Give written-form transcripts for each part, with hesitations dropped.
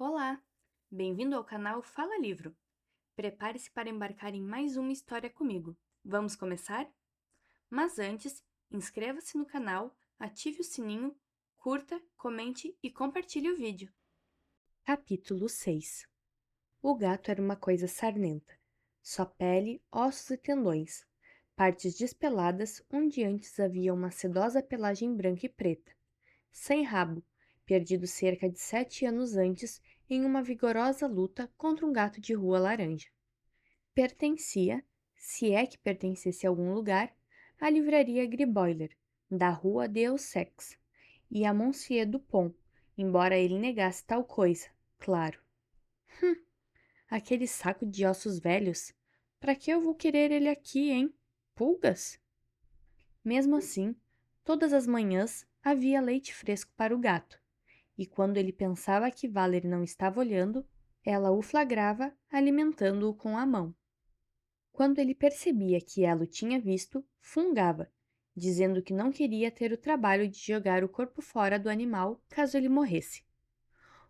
Olá! Bem-vindo ao canal Fala Livro. Prepare-se para embarcar em mais uma história comigo. Vamos começar? Mas antes, inscreva-se no canal, ative o sininho, curta, comente e compartilhe o vídeo. Capítulo 6. O gato era uma coisa sarnenta. Só pele, ossos e tendões. Partes despeladas onde antes havia uma sedosa pelagem branca e preta. Sem rabo, perdido cerca de 7 anos antes em uma vigorosa luta contra um gato de rua laranja. Pertencia, se é que pertencesse a algum lugar, à livraria Griboiler, da rua Deussex, e a Monsieur Dupont, embora ele negasse tal coisa, claro. Aquele saco de ossos velhos? Para que eu vou querer ele aqui, hein? Pulgas? Mesmo assim, todas as manhãs havia leite fresco para o gato, e quando ele pensava que Valerie não estava olhando, ela o flagrava alimentando-o com a mão. Quando ele percebia que ela o tinha visto, fungava, dizendo que não queria ter o trabalho de jogar o corpo fora do animal caso ele morresse.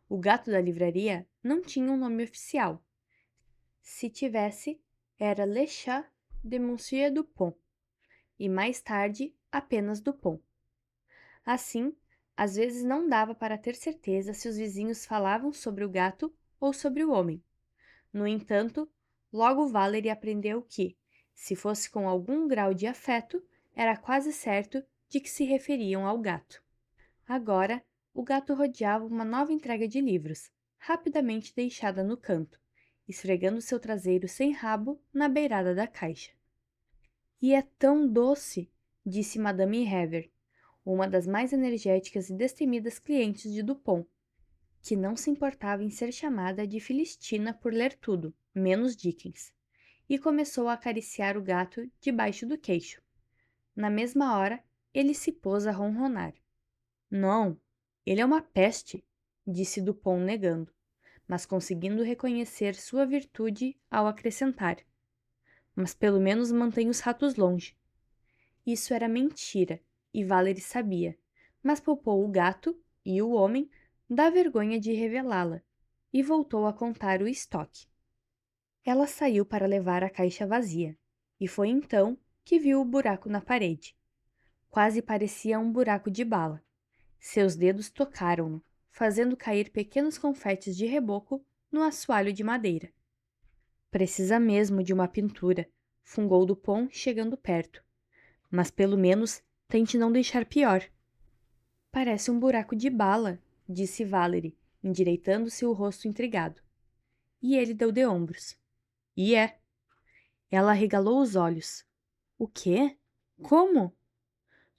O gato da livraria não tinha um nome oficial. Se tivesse, era Le Chat de Monsieur Dupont, e mais tarde apenas Dupont. Assim, às vezes não dava para ter certeza se os vizinhos falavam sobre o gato ou sobre o homem. No entanto, logo Valerie aprendeu que, se fosse com algum grau de afeto, era quase certo de que se referiam ao gato. Agora, o gato rodeava uma nova entrega de livros, rapidamente deixada no canto, esfregando seu traseiro sem rabo na beirada da caixa. E é tão doce, disse Madame Hever, uma das mais energéticas e destemidas clientes de Dupont, que não se importava em ser chamada de Filistina por ler tudo, menos Dickens, e começou a acariciar o gato debaixo do queixo. Na mesma hora, ele se pôs a ronronar. Não, ele é uma peste, disse Dupont negando, mas conseguindo reconhecer sua virtude ao acrescentar. Mas pelo menos mantém os ratos longe. Isso era mentira, e Valerie sabia, mas poupou o gato e o homem da vergonha de revelá-la, e voltou a contar o estoque. Ela saiu para levar a caixa vazia, e foi então que viu o buraco na parede. Quase parecia um buraco de bala. Seus dedos tocaram-no, fazendo cair pequenos confetes de reboco no assoalho de madeira. Precisa mesmo de uma pintura, fungou Dupont chegando perto. Mas pelo menos tente não deixar pior. Parece um buraco de bala, disse Valerie, endireitando-se o rosto intrigado. E ele deu de ombros. E é. Ela arregalou os olhos. O quê? Como?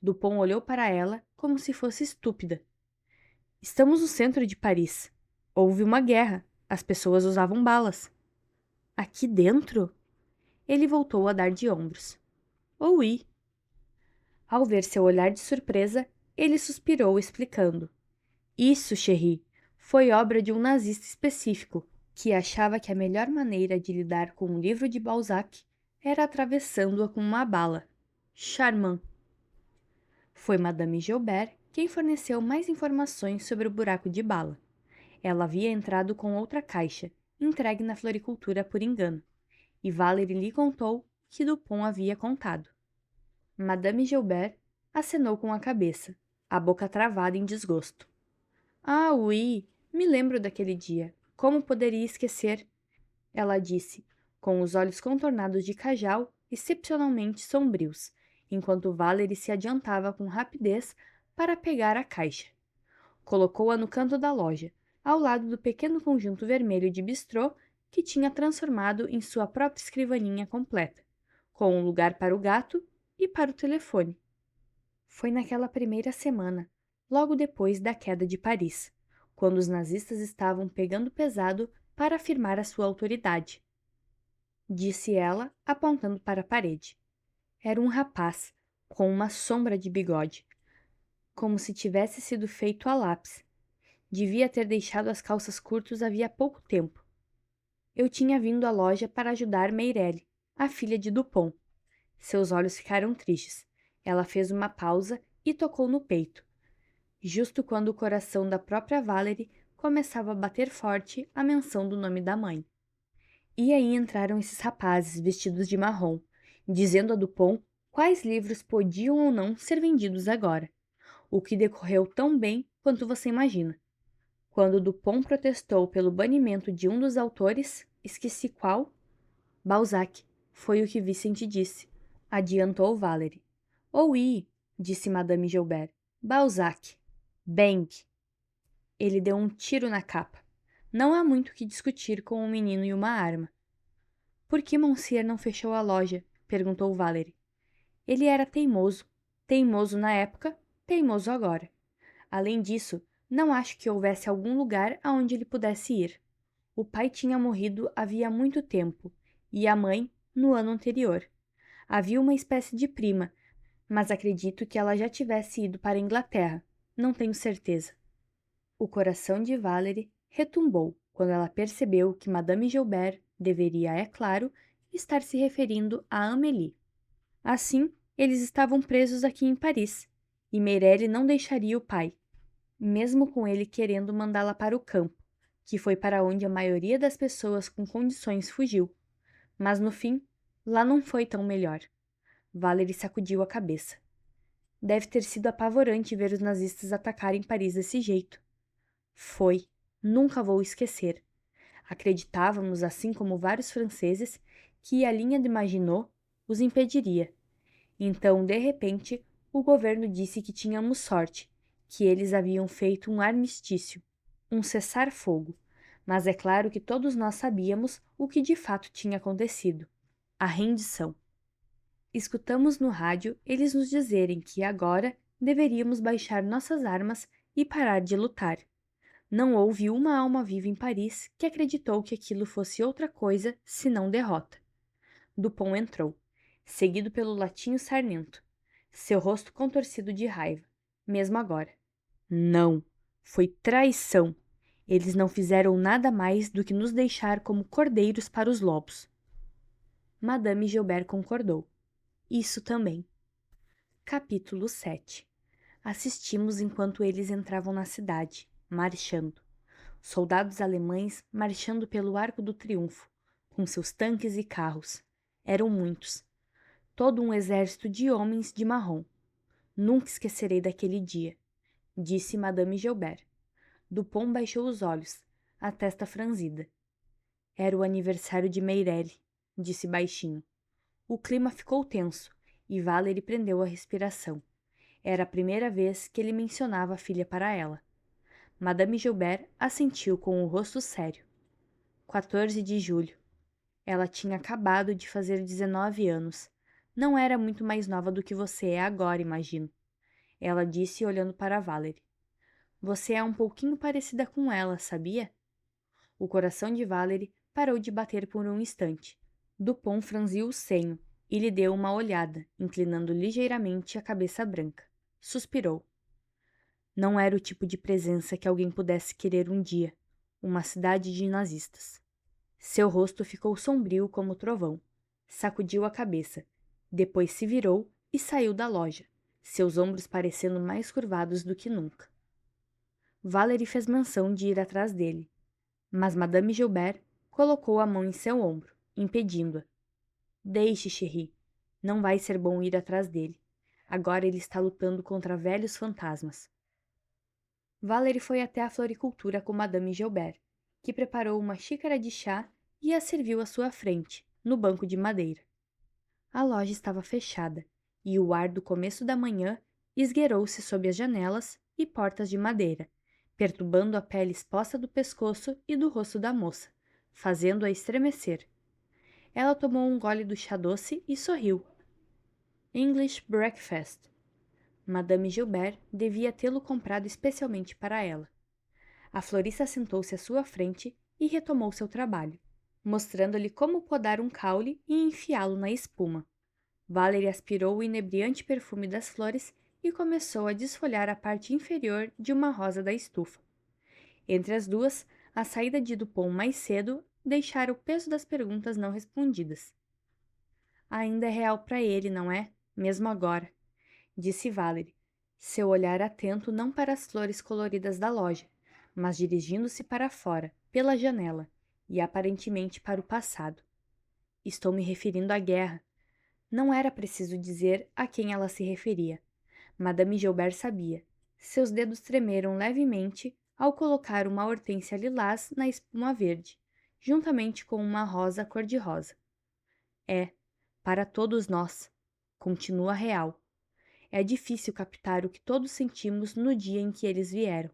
Dupont olhou para ela como se fosse estúpida. Estamos no centro de Paris. Houve uma guerra. As pessoas usavam balas. Aqui dentro? Ele voltou a dar de ombros. Oui. Ao ver seu olhar de surpresa, ele suspirou, explicando. Isso, Cherie, foi obra de um nazista específico, que achava que a melhor maneira de lidar com um livro de Balzac era atravessando-a com uma bala. Charmant. Foi Madame Gilbert quem forneceu mais informações sobre o buraco de bala. Ela havia entrado com outra caixa, entregue na floricultura por engano, e Valerie lhe contou que Dupont havia contado. Madame Gilbert acenou com a cabeça, a boca travada em desgosto. Ah, oui, me lembro daquele dia. Como poderia esquecer? Ela disse, com os olhos contornados de cajal excepcionalmente sombrios, enquanto Valerie se adiantava com rapidez para pegar a caixa. Colocou-a no canto da loja, ao lado do pequeno conjunto vermelho de bistrô que tinha transformado em sua própria escrivaninha completa, com um lugar para o gato e para o telefone. Foi naquela primeira semana, logo depois da queda de Paris, quando os nazistas estavam pegando pesado para afirmar a sua autoridade. Disse ela, apontando para a parede. Era um rapaz, com uma sombra de bigode, como se tivesse sido feito a lápis. Devia ter deixado as calças curtas havia pouco tempo. Eu tinha vindo à loja para ajudar Meirelle, a filha de Dupont. Seus olhos ficaram tristes. Ela fez uma pausa e tocou no peito, justo quando o coração da própria Valerie começava a bater forte à menção do nome da mãe. E aí entraram esses rapazes vestidos de marrom, dizendo a Dupont quais livros podiam ou não ser vendidos agora, o que decorreu tão bem quanto você imagina. Quando Dupont protestou pelo banimento de um dos autores, esqueci qual, Balzac, foi o que Vicente disse, adiantou Valerie. Oui, disse Madame Gilbert. Balzac. Bang! Ele deu um tiro na capa. Não há muito o que discutir com um menino e uma arma. Por que Monsieur não fechou a loja? Perguntou Valerie. Ele era teimoso. Teimoso na época, teimoso agora. Além disso, não acho que houvesse algum lugar aonde ele pudesse ir. O pai tinha morrido havia muito tempo, e a mãe, no ano anterior. Havia uma espécie de prima, mas acredito que ela já tivesse ido para a Inglaterra. Não tenho certeza. O coração de Valerie retumbou quando ela percebeu que Madame Gilbert deveria, é claro, estar se referindo a Amélie. Assim, eles estavam presos aqui em Paris, e Meirelle não deixaria o pai, mesmo com ele querendo mandá-la para o campo, que foi para onde a maioria das pessoas com condições fugiu. Mas no fim, lá não foi tão melhor. Valerie sacudiu a cabeça. Deve ter sido apavorante ver os nazistas atacarem Paris desse jeito. Foi. Nunca vou esquecer. Acreditávamos, assim como vários franceses, que a linha de Maginot os impediria. Então, de repente, o governo disse que tínhamos sorte, que eles haviam feito um armistício, um cessar-fogo. Mas é claro que todos nós sabíamos o que de fato tinha acontecido: a rendição. Escutamos no rádio eles nos dizerem que agora deveríamos baixar nossas armas e parar de lutar. Não houve uma alma viva em Paris que acreditou que aquilo fosse outra coisa senão derrota. Dupont entrou, seguido pelo latinho sarnento, seu rosto contorcido de raiva, mesmo agora. Não, foi traição. Eles não fizeram nada mais do que nos deixar como cordeiros para os lobos. Madame Gilbert concordou. Isso também. Capítulo 7. Assistimos enquanto eles entravam na cidade, marchando. Soldados alemães marchando pelo Arco do Triunfo, com seus tanques e carros. Eram muitos. Todo um exército de homens de marrom. Nunca esquecerei daquele dia, disse Madame Gilbert. Dupont baixou os olhos, a testa franzida. Era o aniversário de Meirelle, disse baixinho. O clima ficou tenso e Valerie prendeu a respiração. Era a primeira vez que ele mencionava a filha para ela. Madame Gilbert assentiu com o rosto sério. 14 de julho. Ela tinha acabado de fazer 19 anos. Não era muito mais nova do que você é agora, imagino. Ela disse olhando para Valerie. Você é um pouquinho parecida com ela, sabia? O coração de Valerie parou de bater por um instante. Dupont franziu o senho e lhe deu uma olhada, inclinando ligeiramente a cabeça branca. Suspirou. Não era o tipo de presença que alguém pudesse querer um dia. Uma cidade de nazistas. Seu rosto ficou sombrio como trovão. Sacudiu a cabeça. Depois se virou e saiu da loja, seus ombros parecendo mais curvados do que nunca. Valerie fez menção de ir atrás dele, mas Madame Gilbert colocou a mão em seu ombro, impedindo-a. Deixe, chérie. Não vai ser bom ir atrás dele. Agora ele está lutando contra velhos fantasmas. Valerie foi até a floricultura com Madame Gilbert, que preparou uma xícara de chá e a serviu à sua frente, no banco de madeira. A loja estava fechada, e o ar do começo da manhã esgueirou-se sob as janelas e portas de madeira, perturbando a pele exposta do pescoço e do rosto da moça, fazendo-a estremecer. Ela tomou um gole do chá doce e sorriu. English breakfast. Madame Gilbert devia tê-lo comprado especialmente para ela. A florista sentou-se à sua frente e retomou seu trabalho, mostrando-lhe como podar um caule e enfiá-lo na espuma. Valerie aspirou o inebriante perfume das flores e começou a desfolhar a parte inferior de uma rosa da estufa. Entre as duas, a saída de Dupont mais cedo deixara o peso das perguntas não respondidas. Ainda é real para ele, não é? Mesmo agora, disse Valerie, seu olhar atento não para as flores coloridas da loja, mas dirigindo-se para fora, pela janela, e aparentemente para o passado. Estou me referindo à guerra. Não era preciso dizer a quem ela se referia. Madame Gilbert sabia. Seus dedos tremeram levemente ao colocar uma hortênsia lilás na espuma verde, juntamente com uma rosa cor-de-rosa. É, para todos nós, continua real. É difícil captar o que todos sentimos no dia em que eles vieram.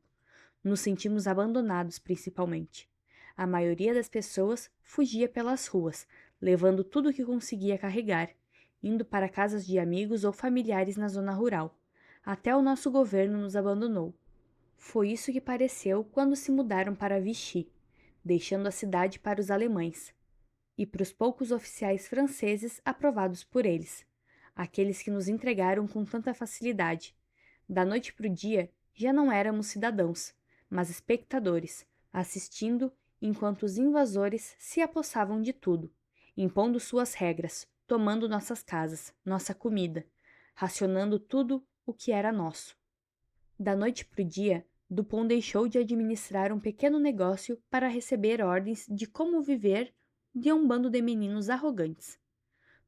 Nos sentimos abandonados, principalmente. A maioria das pessoas fugia pelas ruas, levando tudo o que conseguia carregar, indo para casas de amigos ou familiares na zona rural. Até o nosso governo nos abandonou. Foi isso que pareceu quando se mudaram para Vichy, deixando a cidade para os alemães e para os poucos oficiais franceses aprovados por eles, aqueles que nos entregaram com tanta facilidade. Da noite para o dia, já não éramos cidadãos, mas espectadores, assistindo enquanto os invasores se apossavam de tudo, impondo suas regras, tomando nossas casas, nossa comida, racionando tudo o que era nosso. Da noite para o dia, Dupont deixou de administrar um pequeno negócio para receber ordens de como viver de um bando de meninos arrogantes.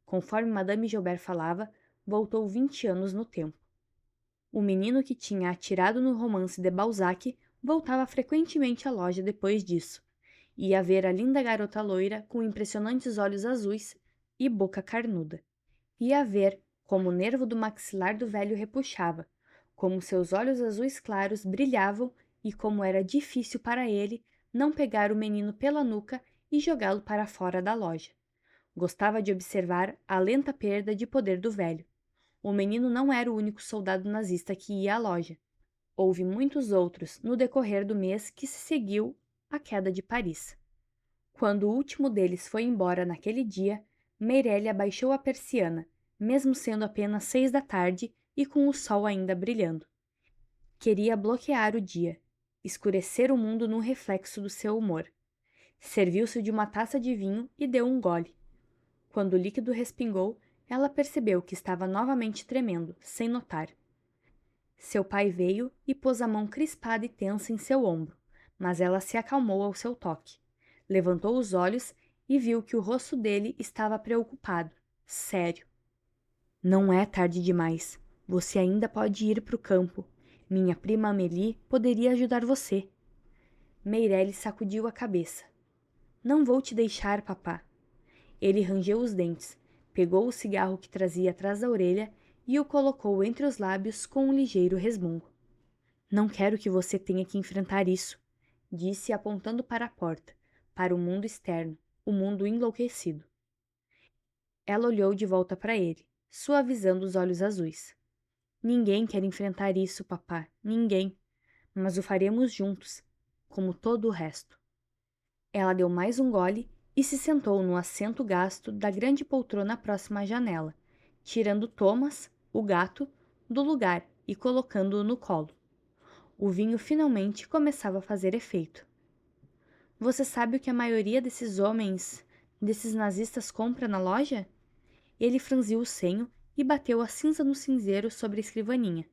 Conforme Madame Gilbert falava, voltou 20 anos no tempo. O menino que tinha atirado no romance de Balzac voltava frequentemente à loja depois disso. Ia ver a linda garota loira com impressionantes olhos azuis e boca carnuda. Ia ver como o nervo do maxilar do velho repuxava, como seus olhos azuis claros brilhavam e como era difícil para ele não pegar o menino pela nuca e jogá-lo para fora da loja. Gostava de observar a lenta perda de poder do velho. O menino não era o único soldado nazista que ia à loja. Houve muitos outros no decorrer do mês que se seguiu à queda de Paris. Quando o último deles foi embora naquele dia, Meirelle abaixou a persiana, mesmo sendo apenas 6 da tarde e com o sol ainda brilhando. Queria bloquear o dia, escurecer o mundo num reflexo do seu humor. Serviu-se de uma taça de vinho e deu um gole. Quando o líquido respingou, ela percebeu que estava novamente tremendo, sem notar. Seu pai veio e pôs a mão crispada e tensa em seu ombro, mas ela se acalmou ao seu toque. Levantou os olhos e viu que o rosto dele estava preocupado, sério. Não é tarde demais. Você ainda pode ir para o campo. Minha prima Amélie poderia ajudar você. Meirelle sacudiu a cabeça. Não vou te deixar, papá. Ele rangeu os dentes, pegou o cigarro que trazia atrás da orelha e o colocou entre os lábios com um ligeiro resmungo. Não quero que você tenha que enfrentar isso, disse apontando para a porta, para o mundo externo, o mundo enlouquecido. Ela olhou de volta para ele, suavizando os olhos azuis. Ninguém quer enfrentar isso, papá, ninguém. Mas o faremos juntos, como todo o resto. Ela deu mais um gole e se sentou no assento gasto da grande poltrona próxima à janela, tirando Thomas, o gato, do lugar e colocando-o no colo. O vinho finalmente começava a fazer efeito. Você sabe o que a maioria desses nazistas compra na loja? Ele franziu o senho e bateu a cinza no cinzeiro sobre a escrivaninha.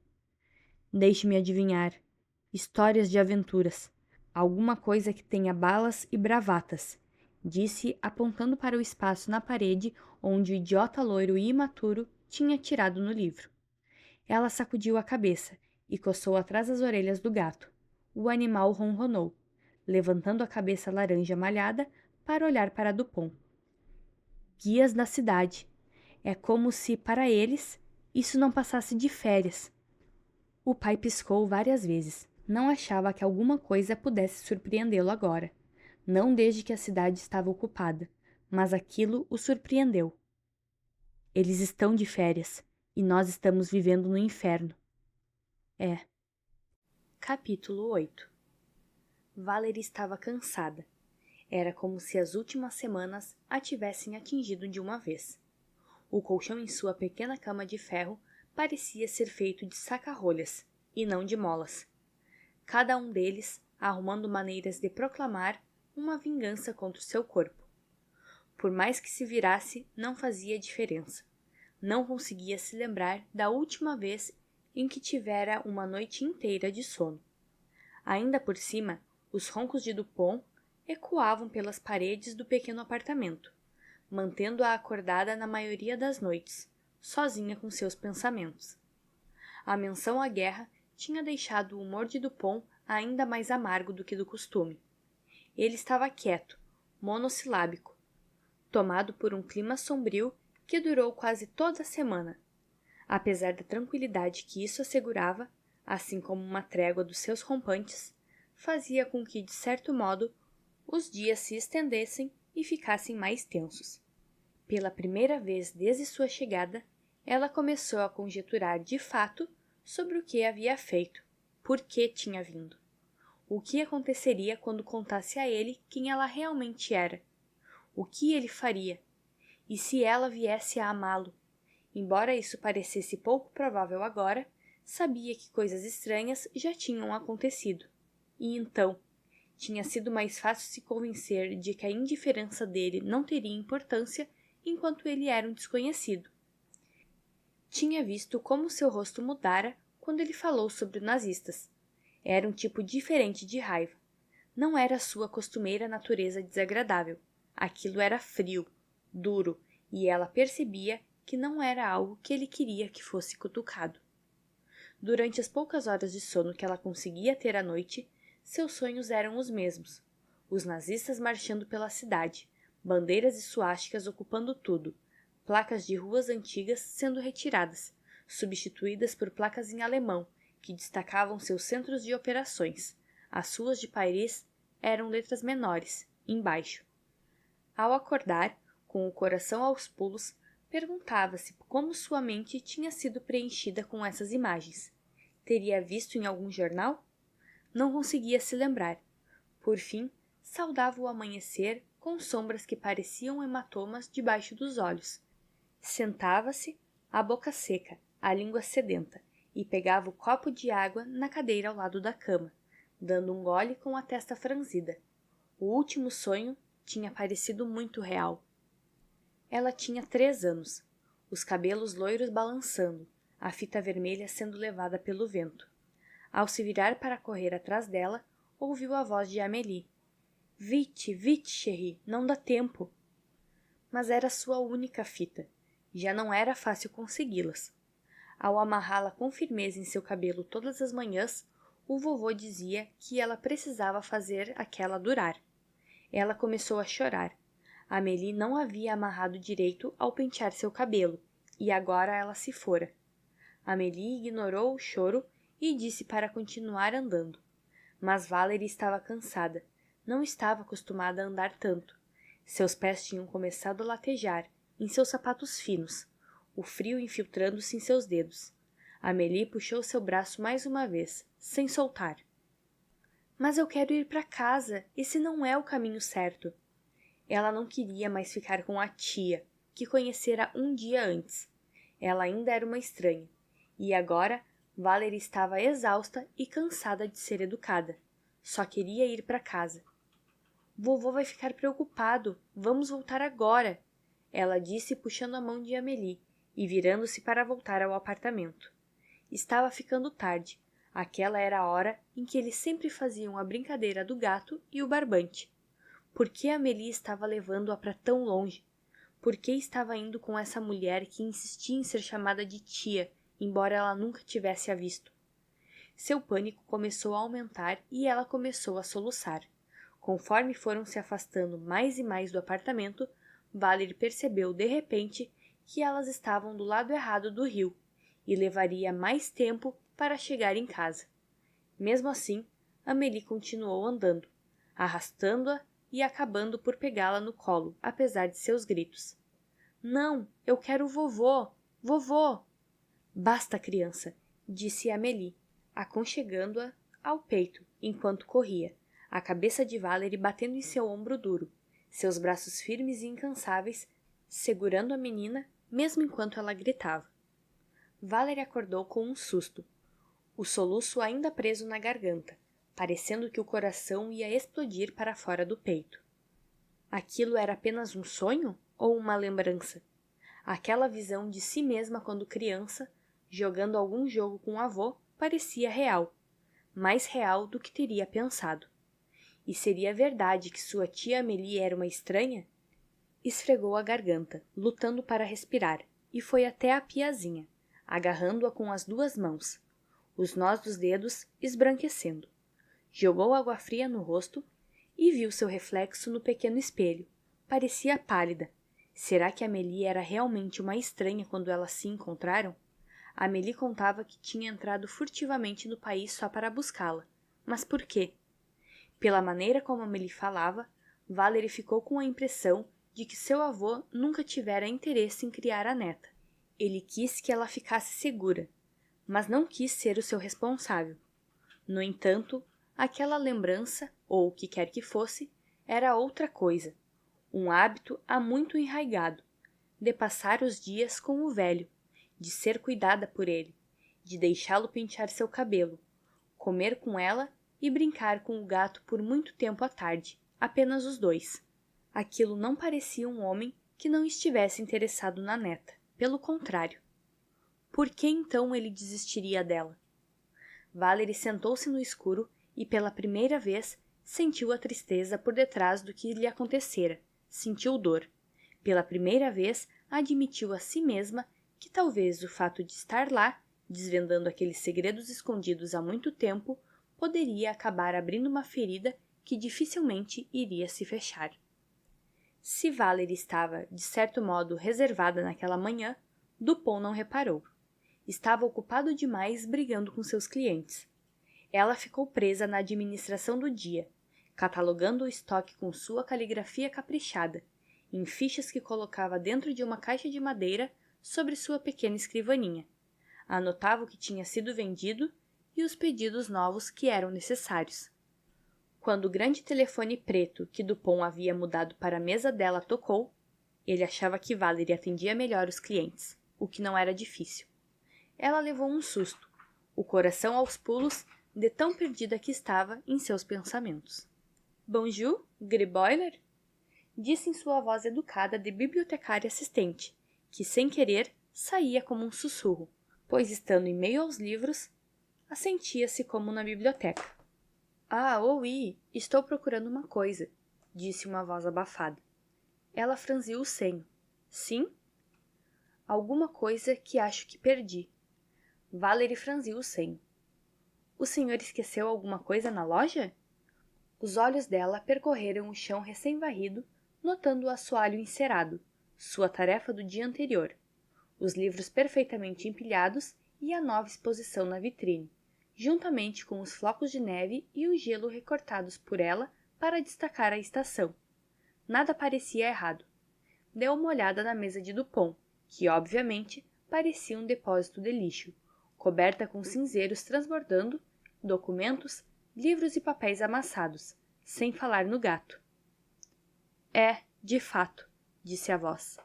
Deixe-me adivinhar. Histórias de aventuras. Alguma coisa que tenha balas e bravatas, disse, apontando para o espaço na parede onde o idiota loiro e imaturo tinha tirado no livro. Ela sacudiu a cabeça e coçou atrás das orelhas do gato. O animal ronronou, levantando a cabeça laranja malhada para olhar para Dupont. Guias da cidade. É como se, para eles, isso não passasse de férias. O pai piscou várias vezes. Não achava que alguma coisa pudesse surpreendê-lo agora. Não desde que a cidade estava ocupada. Mas aquilo o surpreendeu. Eles estão de férias, e nós estamos vivendo no inferno. É. Capítulo 8. Valerie estava cansada. Era como se as últimas semanas a tivessem atingido de uma vez. O colchão em sua pequena cama de ferro parecia ser feito de saca-rolhas, e não de molas. Cada um deles arrumando maneiras de proclamar uma vingança contra o seu corpo. Por mais que se virasse, não fazia diferença. Não conseguia se lembrar da última vez em que tivera uma noite inteira de sono. Ainda por cima, os roncos de Dupont ecoavam pelas paredes do pequeno apartamento, mantendo-a acordada na maioria das noites, sozinha com seus pensamentos. A menção à guerra tinha deixado o humor de Dupont ainda mais amargo do que do costume. Ele estava quieto, monossilábico, tomado por um clima sombrio que durou quase toda a semana. Apesar da tranquilidade que isso assegurava, assim como uma trégua dos seus rompantes, fazia com que, de certo modo, os dias se estendessem e ficassem mais tensos. Pela primeira vez desde sua chegada, ela começou a conjecturar de fato sobre o que havia feito, por que tinha vindo. O que aconteceria quando contasse a ele quem ela realmente era? O que ele faria? E se ela viesse a amá-lo? Embora isso parecesse pouco provável agora, sabia que coisas estranhas já tinham acontecido. E então, tinha sido mais fácil se convencer de que a indiferença dele não teria importância enquanto ele era um desconhecido. Tinha visto como seu rosto mudara quando ele falou sobre os nazistas. Era um tipo diferente de raiva. Não era sua costumeira natureza desagradável. Aquilo era frio, duro, e ela percebia que não era algo que ele queria que fosse cutucado. Durante as poucas horas de sono que ela conseguia ter à noite, seus sonhos eram os mesmos. Os nazistas marchando pela cidade, bandeiras e suásticas ocupando tudo, placas de ruas antigas sendo retiradas, substituídas por placas em alemão, que destacavam seus centros de operações. As ruas de Paris eram letras menores, embaixo. Ao acordar, com o coração aos pulos, perguntava-se como sua mente tinha sido preenchida com essas imagens. Teria visto em algum jornal? Não conseguia se lembrar. Por fim, saudava o amanhecer com sombras que pareciam hematomas debaixo dos olhos. Sentava-se, a boca seca, a língua sedenta, e pegava o copo de água na cadeira ao lado da cama, dando um gole com a testa franzida. O último sonho tinha parecido muito real. Ela tinha 3 anos, os cabelos loiros balançando, a fita vermelha sendo levada pelo vento. Ao se virar para correr atrás dela, ouviu a voz de Amélie. « Vite, vite, chérie, não dá tempo. » Mas era sua única fita. Já não era fácil consegui-las. Ao amarrá-la com firmeza em seu cabelo todas as manhãs, o vovô dizia que ela precisava fazer aquela durar. Ela começou a chorar. Amélie não havia amarrado direito ao pentear seu cabelo, e agora ela se fora. Amélie ignorou o choro e disse para continuar andando. Mas Valerie estava cansada. Não estava acostumada a andar tanto. Seus pés tinham começado a latejar, em seus sapatos finos, o frio infiltrando-se em seus dedos. Amélie puxou seu braço mais uma vez, sem soltar. Mas eu quero ir para casa, esse não é o caminho certo. Ela não queria mais ficar com a tia, que conhecera um dia antes. Ela ainda era uma estranha, e agora Valerie estava exausta e cansada de ser educada. Só queria ir para casa. Vovô vai ficar preocupado, vamos voltar agora, ela disse puxando a mão de Amélie e virando-se para voltar ao apartamento. Estava ficando tarde. Aquela era a hora em que eles sempre faziam a brincadeira do gato e o barbante. Por que Amélie estava levando-a para tão longe? Por que estava indo com essa mulher que insistia em ser chamada de tia, embora ela nunca tivesse a visto? Seu pânico começou a aumentar e ela começou a soluçar. Conforme foram se afastando mais e mais do apartamento, Valerie percebeu de repente que elas estavam do lado errado do rio e levaria mais tempo para chegar em casa. Mesmo assim, Amélie continuou andando, arrastando-a e acabando por pegá-la no colo, apesar de seus gritos. « Não, eu quero o vovô! Vovô! » « Basta, criança, disse Amélie, aconchegando-a ao peito enquanto corria, a cabeça de Valerie batendo em seu ombro duro, seus braços firmes e incansáveis, segurando a menina mesmo enquanto ela gritava. Valerie acordou com um susto, o soluço ainda preso na garganta, parecendo que o coração ia explodir para fora do peito. Aquilo era apenas um sonho ou uma lembrança? Aquela visão de si mesma quando criança, jogando algum jogo com o avô, parecia real. mais real do que teria pensado. E seria verdade que sua tia Amélie era uma estranha? Esfregou a garganta, lutando para respirar, e foi até a piazinha, agarrando-a com as 2 mãos, os nós dos dedos esbranquecendo. Jogou água fria no rosto e viu seu reflexo no pequeno espelho. Parecia pálida. Será que Amélie era realmente uma estranha quando elas se encontraram? Amélie contava que tinha entrado furtivamente no país só para buscá-la. Mas por quê? Pela maneira como Amélie falava, Valerie ficou com a impressão de que seu avô nunca tivera interesse em criar a neta. Ele quis que ela ficasse segura, mas não quis ser o seu responsável. No entanto, aquela lembrança, ou o que quer que fosse, era outra coisa, um hábito há muito enraigado, de passar os dias com o velho, de ser cuidada por ele, de deixá-lo pentear seu cabelo, comer com ela e brincar com o gato por muito tempo à tarde, apenas os 2. Aquilo não parecia um homem que não estivesse interessado na neta, pelo contrário. Por que então ele desistiria dela? Valerie sentou-se no escuro e pela primeira vez sentiu a tristeza por detrás do que lhe acontecera, sentiu dor. Pela primeira vez admitiu a si mesma que talvez o fato de estar lá, desvendando aqueles segredos escondidos há muito tempo, poderia acabar abrindo uma ferida que dificilmente iria se fechar. Se Valerie estava, de certo modo, reservada naquela manhã, Dupont não reparou. Estava ocupado demais brigando com seus clientes. Ela ficou presa na administração do dia, catalogando o estoque com sua caligrafia caprichada, em fichas que colocava dentro de uma caixa de madeira sobre sua pequena escrivaninha. Anotava o que tinha sido vendido e os pedidos novos que eram necessários. Quando o grande telefone preto que Dupont havia mudado para a mesa dela tocou, ele achava que Valerie atendia melhor os clientes, o que não era difícil. Ela levou um susto, o coração aos pulos, de tão perdida que estava em seus pensamentos. Bonjour, Griboiler? Disse em sua voz educada de bibliotecária assistente, que sem querer saía como um sussurro, pois estando em meio aos livros, assentia-se como na biblioteca. Ah, oui, estou procurando uma coisa, disse uma voz abafada. Ela franziu o senho. Sim? Alguma coisa que acho que perdi. Valerie franziu o senho. O senhor esqueceu alguma coisa na loja? Os olhos dela percorreram o chão recém-varrido, notando o assoalho encerado, sua tarefa do dia anterior, os livros perfeitamente empilhados e a nova exposição na vitrine, juntamente com os flocos de neve e o gelo recortados por ela para destacar a estação. Nada parecia errado. Deu uma olhada na mesa de Dupont, que, obviamente, parecia um depósito de lixo, coberta com cinzeiros transbordando, documentos, livros e papéis amassados, sem falar no gato. É, de fato, disse a voz.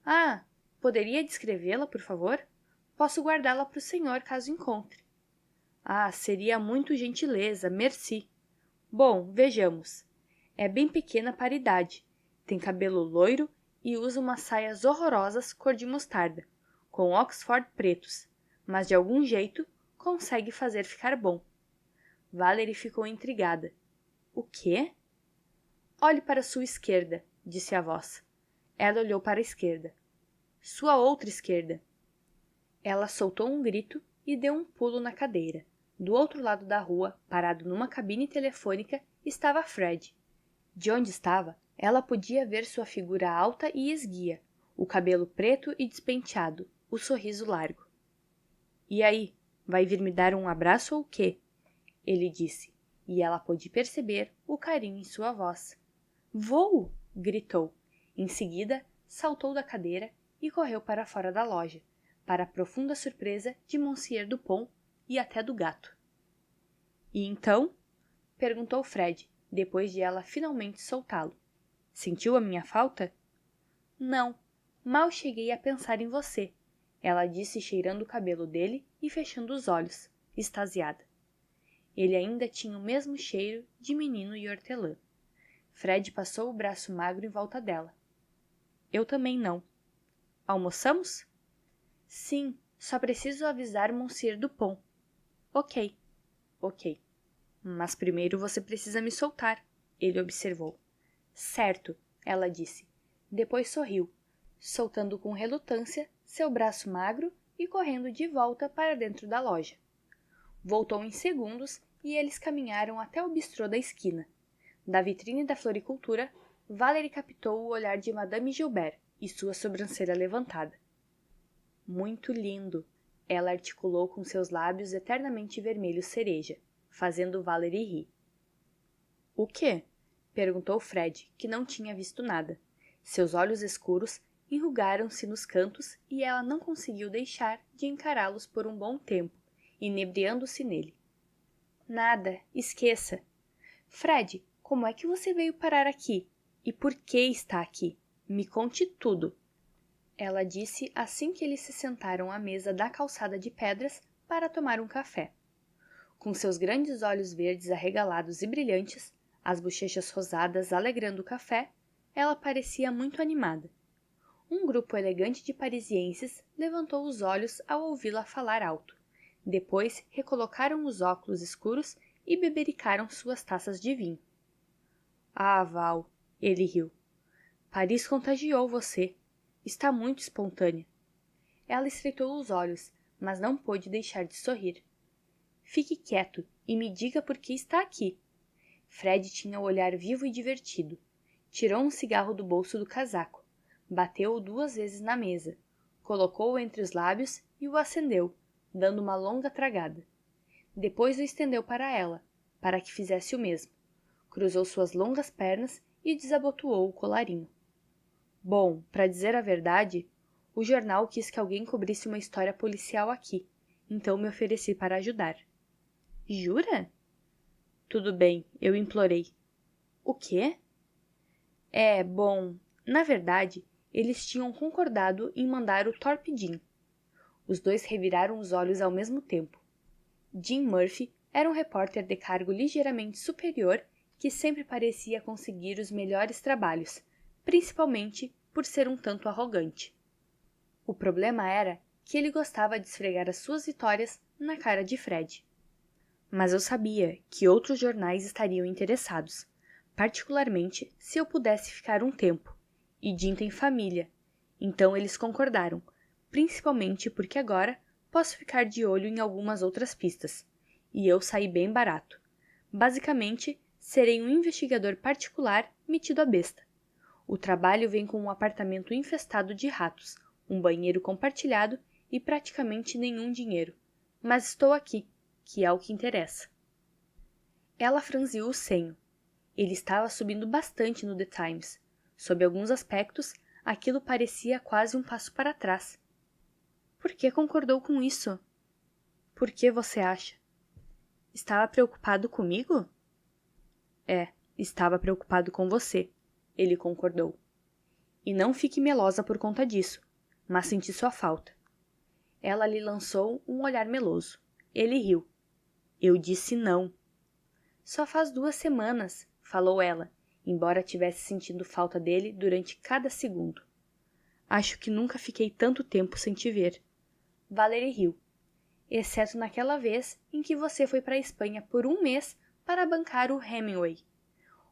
Ah, poderia descrevê-la, por favor? Posso guardá-la para o senhor caso encontre. Ah, seria muito gentileza, merci. Bom, vejamos. É bem pequena para a idade, tem cabelo loiro e usa umas saias horrorosas cor de mostarda, com Oxford pretos, mas de algum jeito consegue fazer ficar bom. Valerie ficou intrigada. O quê? Olhe para sua esquerda, disse a voz. Ela olhou para a esquerda. Sua outra esquerda. Ela soltou um grito e deu um pulo na cadeira. Do outro lado da rua, parado numa cabine telefônica, estava Fred. De onde estava, ela podia ver sua figura alta e esguia, o cabelo preto e despenteado, o sorriso largo. E aí, vai vir me dar um abraço ou quê? Ele disse, e ela pôde perceber o carinho em sua voz. Vou! Gritou. Em seguida, saltou da cadeira e correu para fora da loja, para a profunda surpresa de Monsieur Dupont e até do gato. E então? Perguntou Fred, depois de ela finalmente soltá-lo. Sentiu a minha falta? Não, mal cheguei a pensar em você, ela disse cheirando o cabelo dele e fechando os olhos, extasiada. Ele ainda tinha o mesmo cheiro de menino e hortelã. Fred passou o braço magro em volta dela. Eu também não. Almoçamos? Sim, só preciso avisar Monsieur Dupont. Ok. Ok. Mas primeiro você precisa me soltar, ele observou. Certo, ela disse. Depois sorriu, soltando com relutância seu braço magro e correndo de volta para dentro da loja. Voltou em segundos e eles caminharam até o bistrô da esquina. Da vitrine da floricultura, Valerie captou o olhar de Madame Gilbert e sua sobrancelha levantada. Muito lindo, ela articulou com seus lábios eternamente vermelhos cereja, fazendo Valerie rir. O quê? Perguntou Fred, que não tinha visto nada. Seus olhos escuros enrugaram-se nos cantos e ela não conseguiu deixar de encará-los por um bom tempo, inebriando-se nele. Nada, esqueça. Fred, como é que você veio parar aqui? E por que está aqui? Me conte tudo. Ela disse assim que eles se sentaram à mesa da calçada de pedras para tomar um café. Com seus grandes olhos verdes arregalados e brilhantes, as bochechas rosadas alegrando o café, ela parecia muito animada. Um grupo elegante de parisienses levantou os olhos ao ouvi-la falar alto. Depois recolocaram os óculos escuros e bebericaram suas taças de vinho. Ah, Val, ele riu. Paris contagiou você. Está muito espontânea. Ela estreitou os olhos, mas não pôde deixar de sorrir. Fique quieto e me diga por que está aqui. Fred tinha o olhar vivo e divertido. Tirou um cigarro do bolso do casaco, bateu-o 2 vezes na mesa, colocou-o entre os lábios e o acendeu, dando uma longa tragada. Depois o estendeu para ela, para que fizesse o mesmo. Cruzou suas longas pernas e desabotoou o colarinho. Bom, para dizer a verdade, o jornal quis que alguém cobrisse uma história policial aqui, então me ofereci para ajudar. Jura? Tudo bem, eu implorei. O quê? Bom, na verdade, eles tinham concordado em mandar o Thorpe Jim. Os dois reviraram os olhos ao mesmo tempo. Jim Murphy era um repórter de cargo ligeiramente superior que sempre parecia conseguir os melhores trabalhos, principalmente por ser um tanto arrogante. O problema era que ele gostava de esfregar as suas vitórias na cara de Fred. Mas eu sabia que outros jornais estariam interessados, particularmente se eu pudesse ficar um tempo, e Jim tem família, então eles concordaram, principalmente porque agora posso ficar de olho em algumas outras pistas, e eu saí bem barato. Basicamente, serei um investigador particular metido à besta. O trabalho vem com um apartamento infestado de ratos, um banheiro compartilhado e praticamente nenhum dinheiro. Mas estou aqui, que é o que interessa. Ela franziu o senho. Ele estava subindo bastante no The Times. Sob alguns aspectos, aquilo parecia quase um passo para trás. Por que concordou com isso? Por que você acha? Estava preocupado comigo? Estava preocupado com você, ele concordou. E não fique melosa por conta disso, mas senti sua falta. Ela lhe lançou um olhar meloso. Ele riu. Eu disse não. Só faz 2 semanas, falou ela, embora tivesse sentido falta dele durante cada segundo. Acho que nunca fiquei tanto tempo sem te ver. Valerie riu. Exceto naquela vez em que você foi para a Espanha por 1 mês para bancar o Hemingway.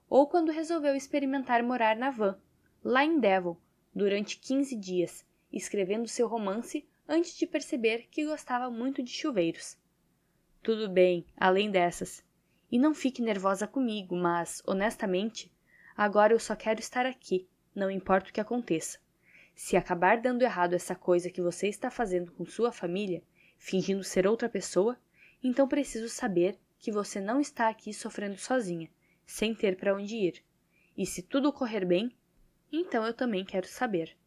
Ou quando resolveu experimentar morar na van, lá em Devon, durante 15 dias, escrevendo seu romance antes de perceber que gostava muito de chuveiros. Tudo bem, além dessas. E não fique nervosa comigo, mas, honestamente, agora eu só quero estar aqui, não importa o que aconteça. Se acabar dando errado essa coisa que você está fazendo com sua família, fingindo ser outra pessoa, então preciso saber que você não está aqui sofrendo sozinha, sem ter para onde ir. E se tudo correr bem, então eu também quero saber.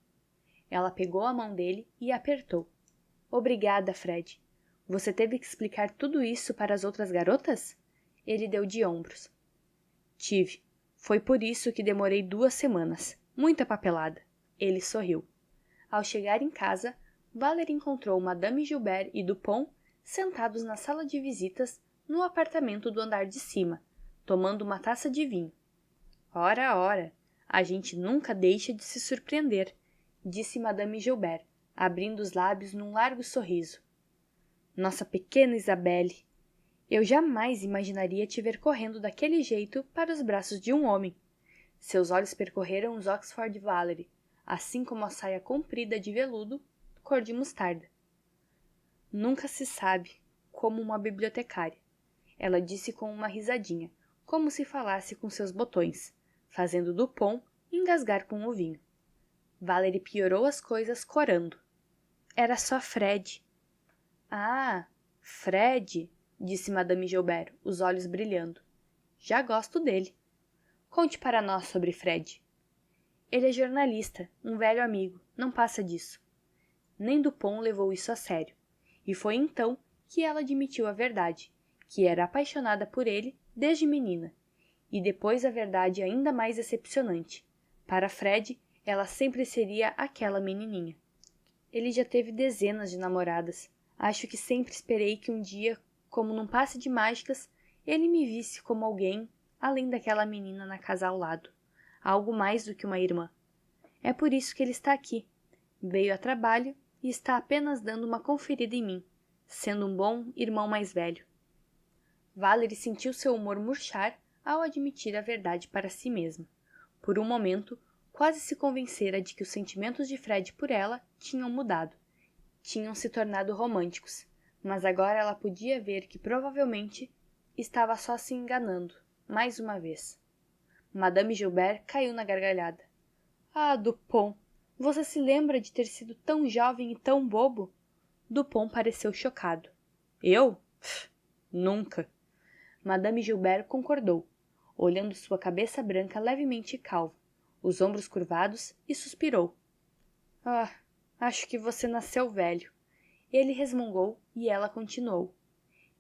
Ela pegou a mão dele e apertou. Obrigada, Fred. Você teve que explicar tudo isso para as outras garotas? Ele deu de ombros. Tive. Foi por isso que demorei 2 semanas. Muita papelada. Ele sorriu. Ao chegar em casa, Valerie encontrou Madame Gilbert e Dupont sentados na sala de visitas no apartamento do andar de cima, tomando uma taça de vinho. Ora, ora, a gente nunca deixa de se surpreender, disse Madame Gilbert, abrindo os lábios num largo sorriso. Nossa pequena Isabelle! Eu jamais imaginaria te ver correndo daquele jeito para os braços de um homem. Seus olhos percorreram os Oxford Valerie, assim como a saia comprida de veludo, cor de mostarda. Nunca se sabe, como uma bibliotecária. Ela disse com uma risadinha, como se falasse com seus botões, fazendo Dupont engasgar com o vinho. Valerie piorou as coisas corando. Era só Fred. Ah, Fred, disse Madame Gilbert, os olhos brilhando. Já gosto dele. Conte para nós sobre Fred. Ele é jornalista, um velho amigo, não passa disso. Nem Dupont levou isso a sério. E foi então que ela admitiu a verdade, que era apaixonada por ele desde menina. E depois a verdade ainda mais decepcionante. Para Fred, ela sempre seria aquela menininha. Ele já teve dezenas de namoradas. Acho que sempre esperei que um dia, como num passe de mágicas, ele me visse como alguém além daquela menina na casa ao lado. Algo mais do que uma irmã. É por isso que ele está aqui. Veio a trabalho e está apenas dando uma conferida em mim, sendo um bom irmão mais velho. Valerie sentiu seu humor murchar ao admitir a verdade para si mesma. Por um momento, quase se convencera de que os sentimentos de Fred por ela tinham mudado. Tinham se tornado românticos, mas agora ela podia ver que provavelmente estava só se enganando, mais uma vez. Madame Gilbert caiu na gargalhada. Ah, Dupont, você se lembra de ter sido tão jovem e tão bobo? Dupont pareceu chocado. Eu? Nunca. Madame Gilbert concordou, olhando sua cabeça branca levemente calva, os ombros curvados, e suspirou. Ah, acho que você nasceu velho. Ele resmungou e ela continuou.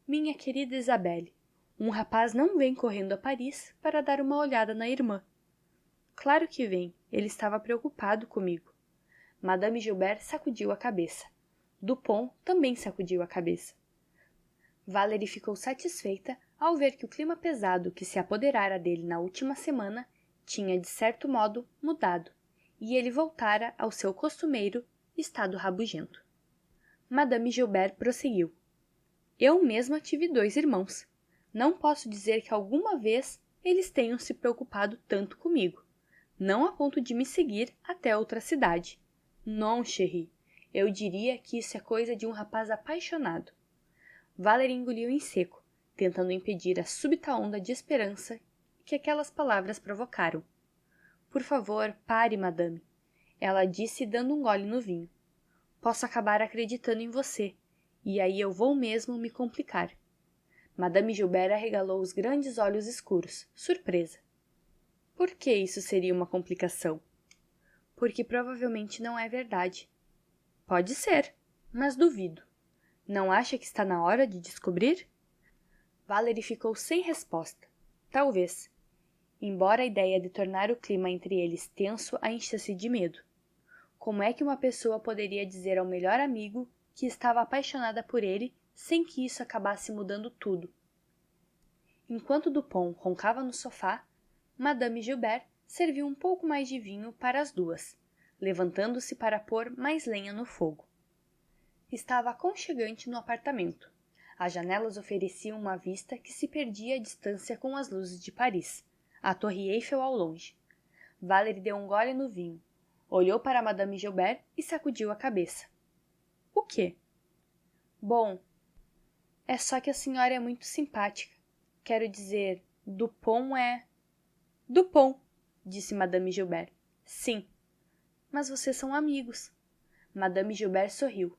Minha querida Isabelle, um rapaz não vem correndo a Paris para dar uma olhada na irmã. Claro que vem, ele estava preocupado comigo. Madame Gilbert sacudiu a cabeça. Dupont também sacudiu a cabeça. Valerie ficou satisfeita ao ver que o clima pesado que se apoderara dele na última semana tinha, de certo modo, mudado, e ele voltara ao seu costumeiro estado rabugento. Madame Gilbert prosseguiu. Eu mesma tive 2 irmãos. Não posso dizer que alguma vez eles tenham se preocupado tanto comigo. Não a ponto de me seguir até outra cidade. Non, chérie. Eu diria que isso é coisa de um rapaz apaixonado. Valerie engoliu em seco, tentando impedir a súbita onda de esperança que aquelas palavras provocaram. Por favor, pare, madame. Ela disse dando um gole no vinho. Posso acabar acreditando em você, e aí eu vou mesmo me complicar. Madame Gilbert arregalou os grandes olhos escuros, surpresa. Por que isso seria uma complicação? Porque provavelmente não é verdade. Pode ser, mas duvido. Não acha que está na hora de descobrir? Valerie ficou sem resposta. Talvez. Embora a ideia de tornar o clima entre eles tenso a enchesse de medo. Como é que uma pessoa poderia dizer ao melhor amigo que estava apaixonada por ele sem que isso acabasse mudando tudo? Enquanto Dupont roncava no sofá, Madame Gilbert serviu um pouco mais de vinho para as duas, levantando-se para pôr mais lenha no fogo. Estava aconchegante no apartamento. As janelas ofereciam uma vista que se perdia à distância com as luzes de Paris, a Torre Eiffel ao longe. Valerie deu um gole no vinho, olhou para Madame Gilbert e sacudiu a cabeça. O quê? Bom, é só que a senhora é muito simpática. Quero dizer, Dupont é... Dupont, disse Madame Gilbert. Sim. Mas vocês são amigos. Madame Gilbert sorriu.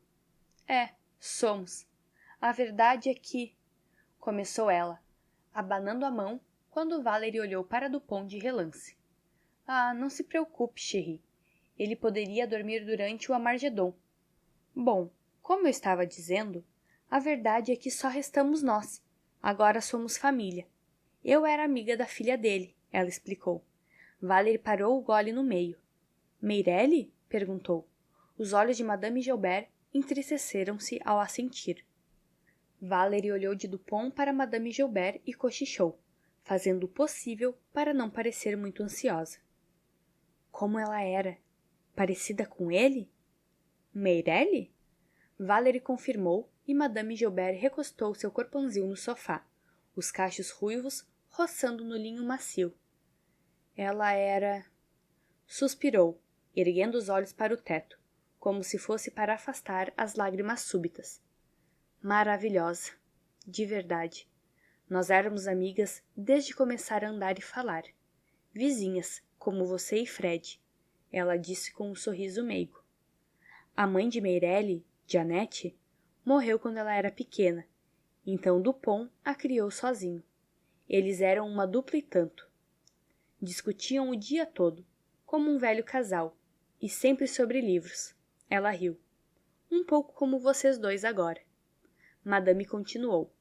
É, somos. A verdade é que... Começou ela, abanando a mão quando Valerie olhou para Dupont de relance. Ah, não se preocupe, chérie. Ele poderia dormir durante o Amargedon. Bom, como eu estava dizendo, a verdade é que só restamos nós. Agora somos família. Eu era amiga da filha dele, ela explicou. Valerie parou o gole no meio. Meirelle? Perguntou. Os olhos de Madame Gilbert entristeceram-se ao assentir. Valerie olhou de Dupont para Madame Gilbert e cochichou, fazendo o possível para não parecer muito ansiosa. Como ela era? Parecida com ele? Meirelle? Valerie confirmou, e Madame Gilbert recostou seu corpãozinho no sofá, os cachos ruivos roçando no linho macio. Ela era... Suspirou, erguendo os olhos para o teto, como se fosse para afastar as lágrimas súbitas. Maravilhosa, de verdade. Nós éramos amigas desde começar a andar e falar. Vizinhas, como você e Fred, ela disse com um sorriso meigo. A mãe de Meirelle, Jeannette, morreu quando ela era pequena, então Dupont a criou sozinho. Eles eram uma dupla e tanto. Discutiam o dia todo, como um velho casal, e sempre sobre livros. Ela riu. Um pouco como vocês dois agora. Madame continuou.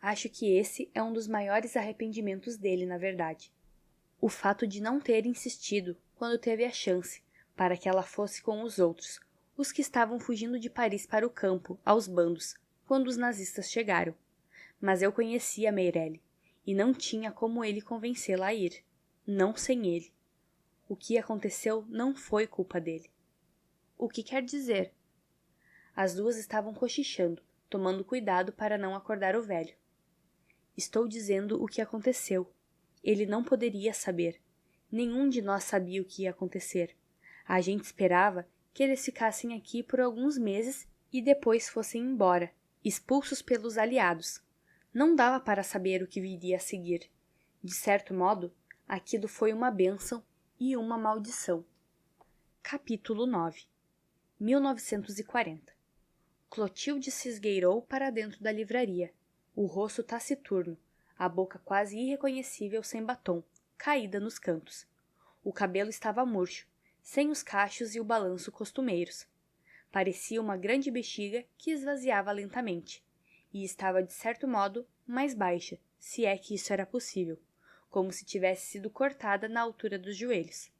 Acho que esse é um dos maiores arrependimentos dele, na verdade. O fato de não ter insistido quando teve a chance, para que ela fosse com os outros, os que estavam fugindo de Paris para o campo, aos bandos, quando os nazistas chegaram. Mas eu conhecia Meirelle, e não tinha como ele convencê-la a ir. Não sem ele. O que aconteceu não foi culpa dele. O que quer dizer? As duas estavam cochichando, tomando cuidado para não acordar o velho. Estou dizendo o que aconteceu. Ele não poderia saber. Nenhum de nós sabia o que ia acontecer. A gente esperava que eles ficassem aqui por alguns meses e depois fossem embora, expulsos pelos aliados. Não dava para saber o que viria a seguir. De certo modo, aquilo foi uma bênção e uma maldição. Capítulo 9. 1940. Clotilde se esgueirou para dentro da livraria, o rosto taciturno, a boca quase irreconhecível sem batom, caída nos cantos. O cabelo estava murcho, sem os cachos e o balanço costumeiros. Parecia uma grande bexiga que esvaziava lentamente, e estava, de certo modo, mais baixa, se é que isso era possível, como se tivesse sido cortada na altura dos joelhos.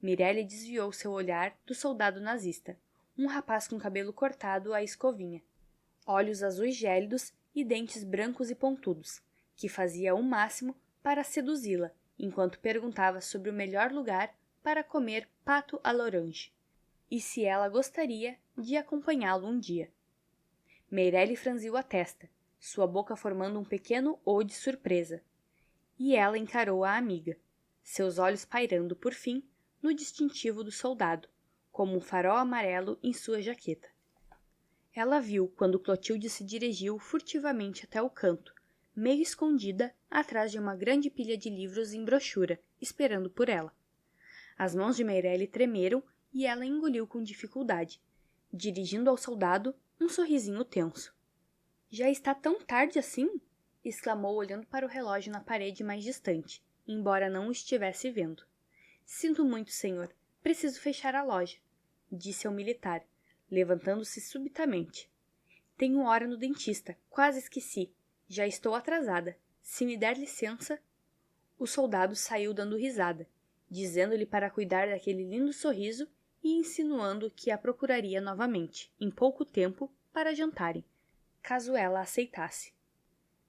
Mireille desviou seu olhar do soldado nazista, um rapaz com cabelo cortado à escovinha, olhos azuis gélidos e dentes brancos e pontudos, que fazia o máximo para seduzi-la, enquanto perguntava sobre o melhor lugar para comer pato à l'orange, e se ela gostaria de acompanhá-lo um dia. Meirelle franziu a testa, sua boca formando um pequeno O de surpresa, e ela encarou a amiga, seus olhos pairando, por fim, no distintivo do soldado, como um farol amarelo em sua jaqueta. Ela viu quando Clotilde se dirigiu furtivamente até o canto, meio escondida atrás de uma grande pilha de livros em brochura, esperando por ela. As mãos de Meirelle tremeram e ela engoliu com dificuldade, dirigindo ao soldado um sorrisinho tenso. — Já está tão tarde assim? Exclamou olhando para o relógio na parede mais distante, embora não o estivesse vendo. — Sinto muito, senhor. Preciso fechar a loja, disse ao militar, levantando-se subitamente. Tenho hora no dentista, quase esqueci. Já estou atrasada. Se me der licença... O soldado saiu dando risada, dizendo-lhe para cuidar daquele lindo sorriso e insinuando que a procuraria novamente, em pouco tempo, para jantarem, caso ela aceitasse.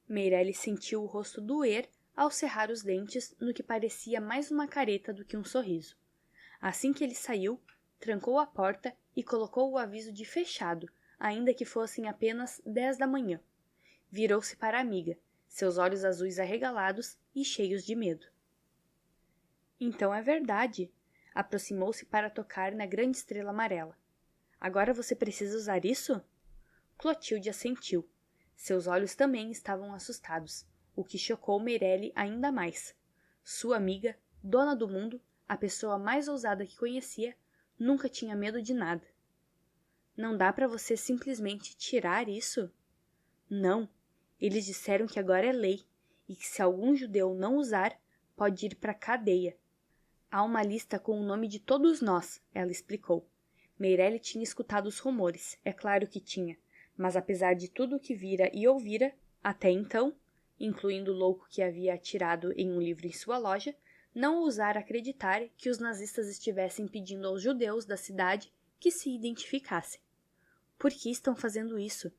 Meirelle sentiu o rosto doer ao cerrar os dentes no que parecia mais uma careta do que um sorriso. Assim que ele saiu, trancou a porta e colocou o aviso de fechado, ainda que fossem apenas 10 da manhã. Virou-se para a amiga, seus olhos azuis arregalados e cheios de medo. Então é verdade. Aproximou-se para tocar na grande estrela amarela. Agora você precisa usar isso? Clotilde assentiu. Seus olhos também estavam assustados, o que chocou Meirelle ainda mais. Sua amiga, dona do mundo, a pessoa mais ousada que conhecia, nunca tinha medo de nada. Não dá para você simplesmente tirar isso? Não. Eles disseram que agora é lei e que se algum judeu não usar, pode ir para a cadeia. Há uma lista com o nome de todos nós, ela explicou. Meirelle tinha escutado os rumores, é claro que tinha, mas apesar de tudo o que vira e ouvira, até então, incluindo o louco que havia atirado em um livro em sua loja, não ousara acreditar que os nazistas estivessem pedindo aos judeus da cidade que se identificassem. Por que estão fazendo isso?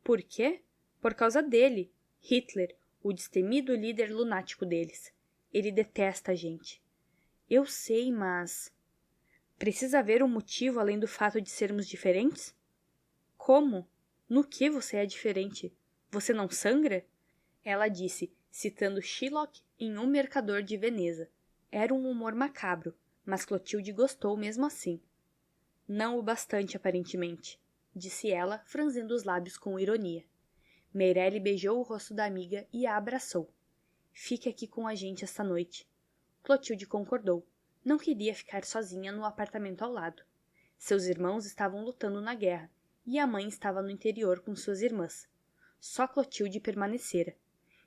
Por quê? Por causa dele, Hitler, o destemido líder lunático deles. Ele detesta a gente. Eu sei, mas... Precisa haver um motivo além do fato de sermos diferentes? Como? No que você é diferente? Você não sangra? Ela disse, citando Shylock em Um Mercador de Veneza. Era um humor macabro, mas Clotilde gostou mesmo assim. Não o bastante, aparentemente, disse ela, franzindo os lábios com ironia. Meirelle beijou o rosto da amiga e a abraçou. Fique aqui com a gente esta noite. Clotilde concordou. Não queria ficar sozinha no apartamento ao lado. Seus irmãos estavam lutando na guerra, e a mãe estava no interior com suas irmãs. Só Clotilde permanecera.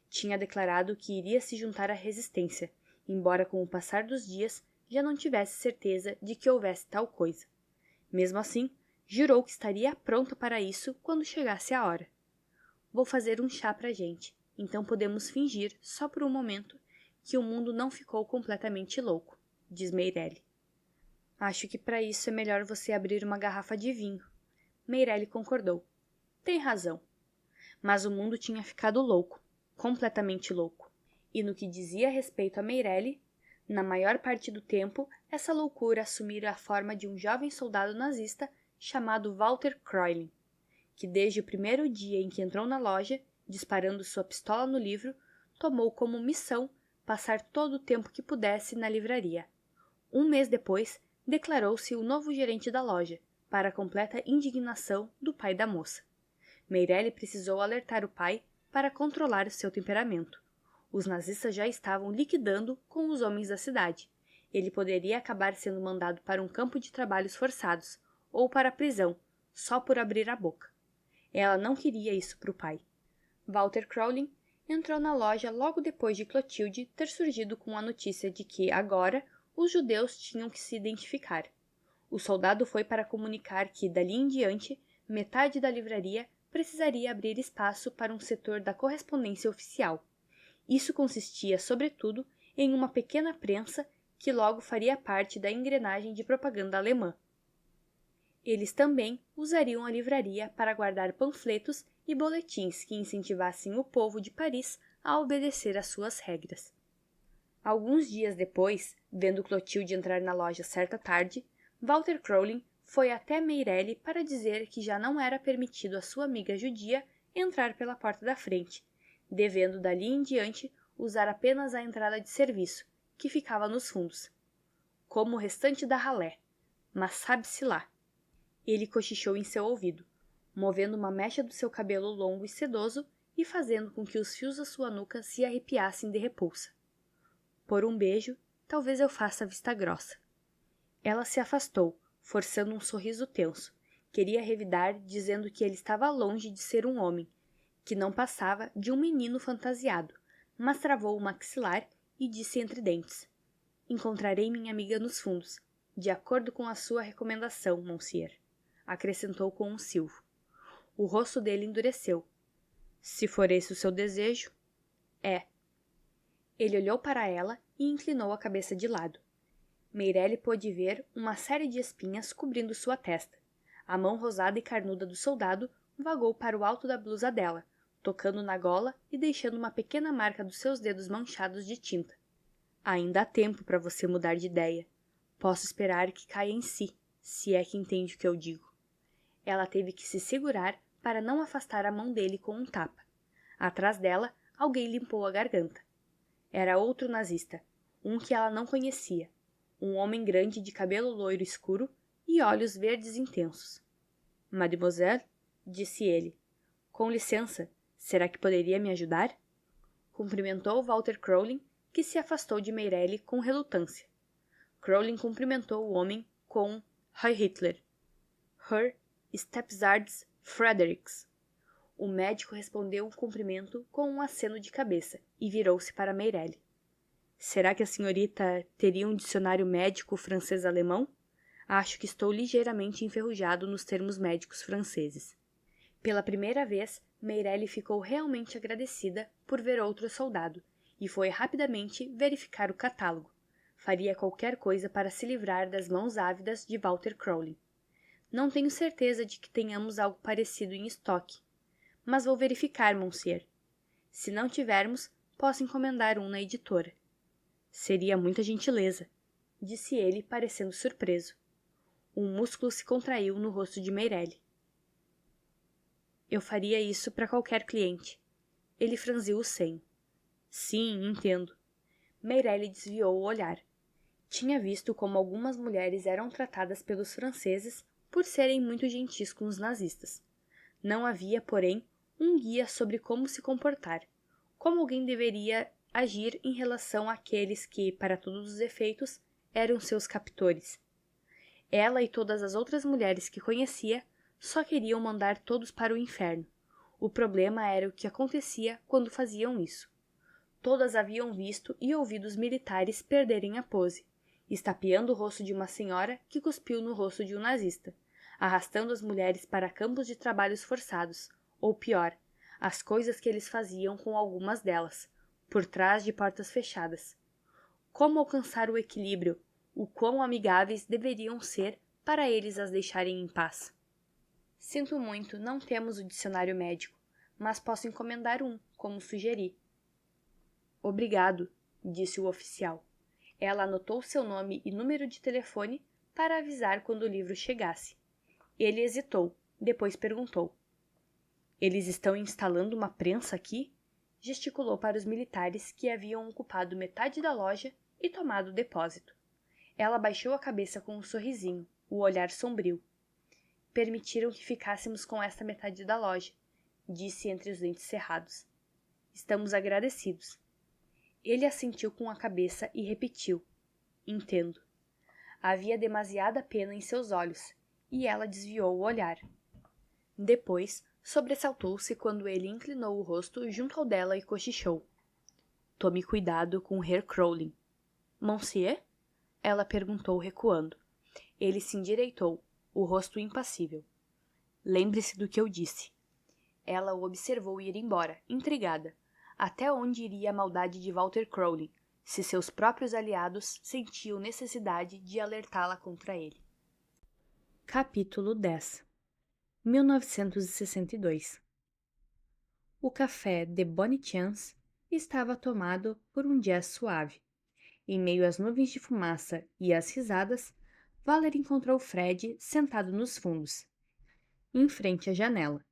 Tinha declarado que iria se juntar à resistência, embora com o passar dos dias já não tivesse certeza de que houvesse tal coisa. Mesmo assim, jurou que estaria pronta para isso quando chegasse a hora. Vou fazer um chá pra gente, então podemos fingir, só por um momento, que o mundo não ficou completamente louco, diz Meirelle. Acho que para isso é melhor você abrir uma garrafa de vinho. Meirelle concordou. Tem razão. Mas o mundo tinha ficado louco, completamente louco. E no que dizia respeito a Meirelle, na maior parte do tempo, essa loucura assumira a forma de um jovem soldado nazista chamado Walter Kroilin, que desde o primeiro dia em que entrou na loja, disparando sua pistola no livro, tomou como missão passar todo o tempo que pudesse na livraria. Um mês depois, declarou-se o novo gerente da loja, para a completa indignação do pai da moça. Meirelle precisou alertar o pai para controlar o seu temperamento. Os nazistas já estavam liquidando com os homens da cidade. Ele poderia acabar sendo mandado para um campo de trabalhos forçados, ou para a prisão, só por abrir a boca. Ela não queria isso para o pai. Walter Kroilin entrou na loja logo depois de Clotilde ter surgido com a notícia de que, agora, os judeus tinham que se identificar. O soldado foi para comunicar que, dali em diante, metade da livraria precisaria abrir espaço para um setor da correspondência oficial. Isso consistia, sobretudo, em uma pequena prensa que logo faria parte da engrenagem de propaganda alemã. Eles também usariam a livraria para guardar panfletos e boletins que incentivassem o povo de Paris a obedecer às suas regras. Alguns dias depois, vendo Clotilde entrar na loja certa tarde, Walter Kroilin foi até Meirelle para dizer que já não era permitido à sua amiga judia entrar pela porta da frente, devendo dali em diante usar apenas a entrada de serviço, que ficava nos fundos. Como o restante da ralé. Mas sabe-se lá. Ele cochichou em seu ouvido, movendo uma mecha do seu cabelo longo e sedoso e fazendo com que os fios da sua nuca se arrepiassem de repulsa. Por um beijo, talvez eu faça vista grossa. Ela se afastou, forçando um sorriso tenso. Queria revidar, dizendo que ele estava longe de ser um homem, que não passava de um menino fantasiado, mas travou o maxilar e disse entre dentes: Encontrarei minha amiga nos fundos, de acordo com a sua recomendação, monsieur. Acrescentou com um silvo. O rosto dele endureceu. Se for esse o seu desejo, é. Ele olhou para ela e inclinou a cabeça de lado. Meirelle pôde ver uma série de espinhas cobrindo sua testa. A mão rosada e carnuda do soldado vagou para o alto da blusa dela, tocando na gola e deixando uma pequena marca dos seus dedos manchados de tinta. Ainda há tempo para você mudar de ideia. Posso esperar que caia em si, se é que entende o que eu digo. Ela teve que se segurar para não afastar a mão dele com um tapa. Atrás dela, alguém limpou a garganta. Era outro nazista, um que ela não conhecia. Um homem grande de cabelo loiro escuro e olhos verdes intensos. Mademoiselle, disse ele. Com licença, será que poderia me ajudar? Cumprimentou Walter Kroilin, que se afastou de Meirelle com relutância. Kroilin cumprimentou o homem com Heil Hitler. Herr Stepzards Fredericks. O médico respondeu o cumprimento com um aceno de cabeça e virou-se para Meirelle. Será que a senhorita teria um dicionário médico francês-alemão? Acho que estou ligeiramente enferrujado nos termos médicos franceses. Pela primeira vez, Meirelle ficou realmente agradecida por ver outro soldado e foi rapidamente verificar o catálogo. Faria qualquer coisa para se livrar das mãos ávidas de Walter Kroilin. Não tenho certeza de que tenhamos algo parecido em estoque, mas vou verificar, monsieur. Se não tivermos, posso encomendar um na editora. Seria muita gentileza, disse ele, parecendo surpreso. Um músculo se contraiu no rosto de Meirelle. Eu faria isso para qualquer cliente. Ele franziu o senho. Sim, entendo. Meirelle desviou o olhar. Tinha visto como algumas mulheres eram tratadas pelos franceses por serem muito gentis com os nazistas. Não havia, porém, um guia sobre como se comportar, como alguém deveria agir em relação àqueles que, para todos os efeitos, eram seus captores. Ela e todas as outras mulheres que conhecia só queriam mandar todos para o inferno. O problema era o que acontecia quando faziam isso. Todas haviam visto e ouvido os militares perderem a pose, estapeando o rosto de uma senhora que cuspiu no rosto de um nazista, arrastando as mulheres para campos de trabalhos forçados, ou pior, as coisas que eles faziam com algumas delas, por trás de portas fechadas. Como alcançar o equilíbrio, o quão amigáveis deveriam ser para eles as deixarem em paz? Sinto muito, não temos o dicionário médico, mas posso encomendar um, como sugeri. Obrigado, disse o oficial. Ela anotou seu nome e número de telefone para avisar quando o livro chegasse. Ele hesitou, depois perguntou. Eles estão instalando uma prensa aqui? Gesticulou para os militares que haviam ocupado metade da loja e tomado o depósito. Ela baixou a cabeça com um sorrisinho, o olhar sombrio. Permitiram que ficássemos com esta metade da loja, disse entre os dentes cerrados. Estamos agradecidos. Ele assentiu com a cabeça e repetiu. Entendo. Havia demasiada pena em seus olhos, e ela desviou o olhar. Depois, sobressaltou-se quando ele inclinou o rosto junto ao dela e cochichou. Tome cuidado com Herr Crowley. Monsieur? Ela perguntou recuando. Ele se endireitou, o rosto impassível. Lembre-se do que eu disse. Ela o observou ir embora, intrigada. Até onde iria a maldade de Walter Crowley, se seus próprios aliados sentiam necessidade de alertá-la contra ele? Capítulo 10 1962 O café de Bonne Chance estava tomado por um jazz suave. Em meio às nuvens de fumaça e às risadas, Valerie encontrou Fred sentado nos fundos, em frente à janela.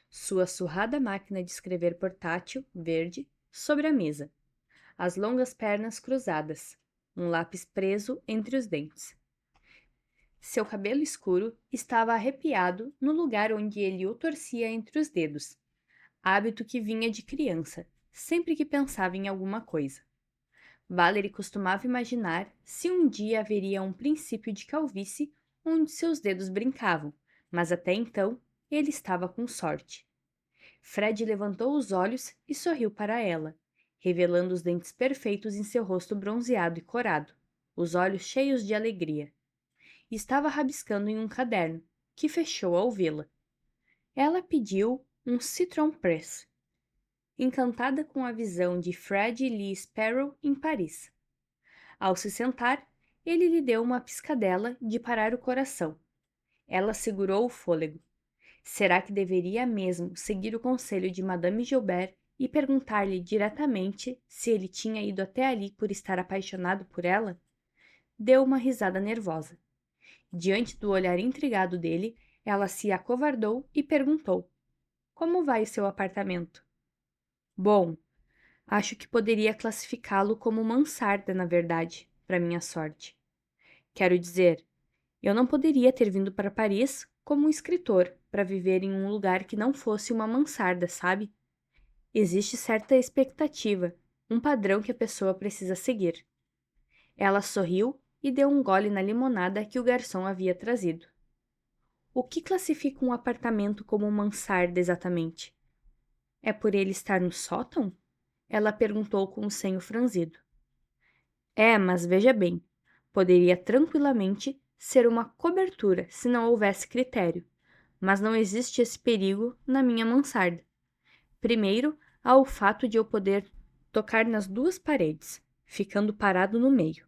Sua surrada máquina de escrever portátil, verde, sobre a mesa. As longas pernas cruzadas, um lápis preso entre os dentes. Seu cabelo escuro estava arrepiado no lugar onde ele o torcia entre os dedos, hábito que vinha de criança, sempre que pensava em alguma coisa. Valerie costumava imaginar se um dia haveria um princípio de calvície onde seus dedos brincavam, mas até então ele estava com sorte. Fred levantou os olhos e sorriu para ela, revelando os dentes perfeitos em seu rosto bronzeado e corado, os olhos cheios de alegria. Estava rabiscando em um caderno, que fechou ao vê-la. Ela pediu um Citron Press, encantada com a visão de Fred Lee Sparrow em Paris. Ao se sentar, ele lhe deu uma piscadela de parar o coração. Ela segurou o fôlego. Será que deveria mesmo seguir o conselho de Madame Gilbert e perguntar-lhe diretamente se ele tinha ido até ali por estar apaixonado por ela? Deu uma risada nervosa. Diante do olhar intrigado dele, ela se acovardou e perguntou: Como vai o seu apartamento? Bom, acho que poderia classificá-lo como mansarda, na verdade, para minha sorte. Quero dizer, eu não poderia ter vindo para Paris como um escritor para viver em um lugar que não fosse uma mansarda, sabe? Existe certa expectativa, um padrão que a pessoa precisa seguir. Ela sorriu e deu um gole na limonada que o garçom havia trazido. O que classifica um apartamento como mansarda exatamente? É por ele estar no sótão? Ela perguntou com o senho franzido. É, mas veja bem, poderia tranquilamente ser uma cobertura se não houvesse critério, mas não existe esse perigo na minha mansarda. Primeiro, há o fato de eu poder tocar nas duas paredes, ficando parado no meio.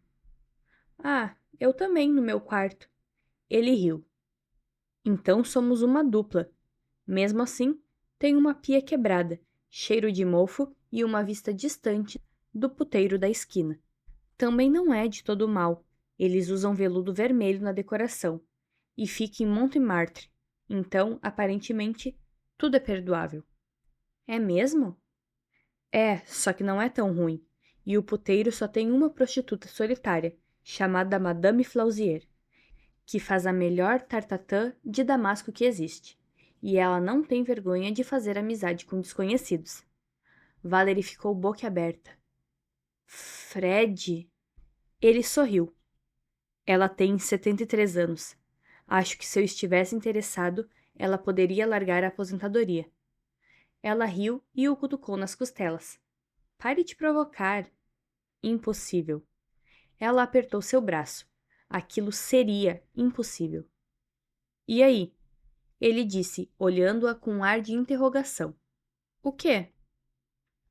Ah, eu também no meu quarto. Ele riu. Então somos uma dupla. Mesmo assim, tenho uma pia quebrada, cheiro de mofo e uma vista distante do puteiro da esquina. Também não é de todo mal. Eles usam veludo vermelho na decoração e fica em Montmartre. Então, aparentemente, Tudo é perdoável. É mesmo? É, só que não é tão ruim. E o puteiro só tem uma prostituta solitária, chamada Madame Flausier, que faz a melhor tartatã de damasco que existe. E ela não tem vergonha de fazer amizade com desconhecidos. Valerie ficou boquiaberta. Fred? Ele sorriu. Ela tem 73 anos. Acho que se eu estivesse interessado, ela poderia largar a aposentadoria. Ela riu e o cutucou nas costelas. Pare de provocar. Impossível. Ela apertou seu braço. Aquilo seria impossível. E aí? Ele disse, olhando-a com um ar de interrogação. O quê?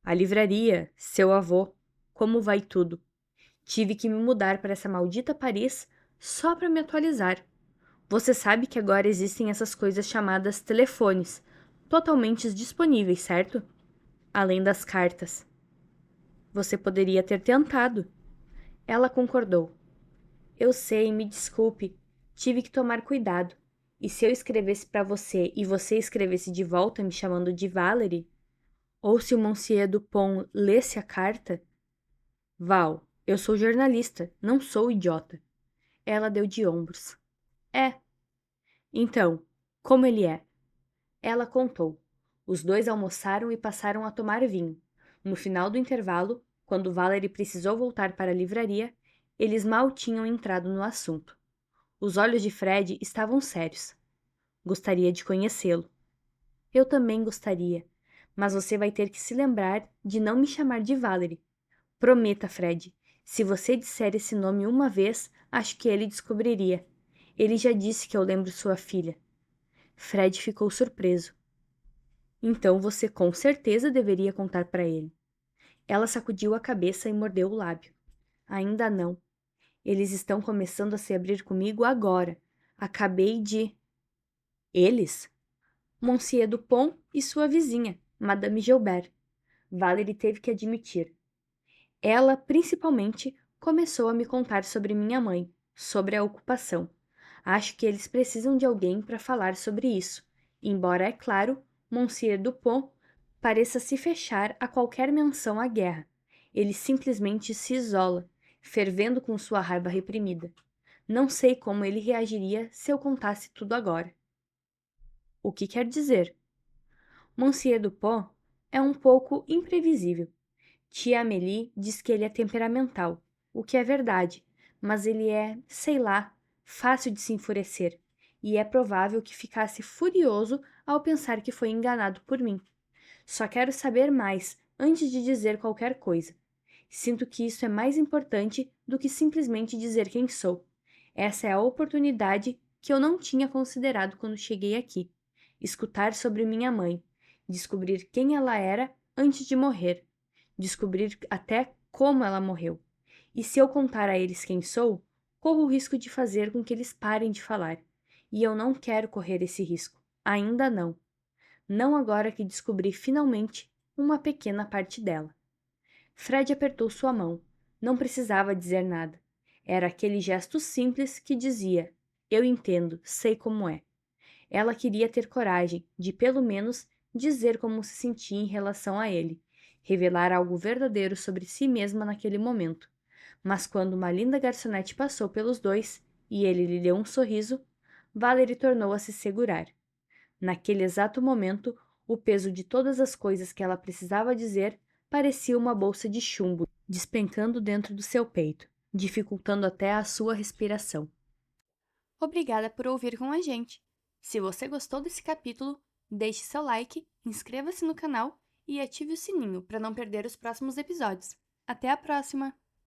A livraria, seu avô. Como vai tudo? Tive que me mudar para essa maldita Paris só para me atualizar. Você sabe que agora existem essas coisas chamadas telefones, totalmente disponíveis, certo? Além das cartas. Você poderia ter tentado. Ela concordou. Eu sei, me desculpe. Tive que tomar cuidado. E se eu escrevesse para você e você escrevesse de volta me chamando de Valerie? Ou se o Monsieur Dupont lesse a carta? Val, eu sou jornalista, não sou idiota. Ela deu de ombros. É. Então, como ele é? Ela contou. Os dois almoçaram e passaram a tomar vinho. No final do intervalo, quando Valerie precisou voltar para a livraria, eles mal tinham entrado no assunto. Os olhos de Fred estavam sérios. Gostaria de conhecê-lo. Eu também gostaria, mas você vai ter que se lembrar de não me chamar de Valerie. Prometa, Fred. Se você disser esse nome uma vez, acho que ele descobriria. Ele já disse que eu lembro sua filha. Fred ficou surpreso. Então você com certeza deveria contar para ele. Ela sacudiu a cabeça e mordeu o lábio. Ainda não. Eles estão começando a se abrir comigo agora. Acabei de... Eles? Monsieur Dupont e sua vizinha, Madame Gilbert. Valerie teve que admitir. Ela, principalmente, começou a me contar sobre minha mãe, sobre a ocupação. Acho que eles precisam de alguém para falar sobre isso, embora, é claro, Monsieur Dupont pareça se fechar a qualquer menção à guerra. Ele simplesmente se isola, fervendo com sua raiva reprimida. Não sei como ele reagiria se eu contasse tudo agora. O que quer dizer? Monsieur Dupont é um pouco imprevisível. Tia Amélie diz que ele é temperamental, o que é verdade, mas ele é, sei lá, fácil de se enfurecer, e é provável que ficasse furioso ao pensar que foi enganado por mim. Só quero saber mais antes de dizer qualquer coisa. Sinto que isso é mais importante do que simplesmente dizer quem sou. Essa é a oportunidade que eu não tinha considerado quando cheguei aqui. Escutar sobre minha mãe, descobrir quem ela era antes de morrer, descobrir até como ela morreu. E se eu contar a eles quem sou, corro o risco de fazer com que eles parem de falar. E eu não quero correr esse risco. Ainda não. Não agora que descobri finalmente uma pequena parte dela. Fred apertou sua mão. Não precisava dizer nada. Era aquele gesto simples que dizia: Eu entendo, sei como é. Ela queria ter coragem de, pelo menos, dizer como se sentia em relação a ele, revelar algo verdadeiro sobre si mesma naquele momento. Mas quando uma linda garçonete passou pelos dois e ele lhe deu um sorriso, Valerie tornou a se segurar. Naquele exato momento, o peso de todas as coisas que ela precisava dizer parecia uma bolsa de chumbo despencando dentro do seu peito, dificultando até a sua respiração. Obrigada por ouvir com a gente. Se você gostou desse capítulo, deixe seu like, inscreva-se no canal e ative o sininho para não perder os próximos episódios. Até a próxima!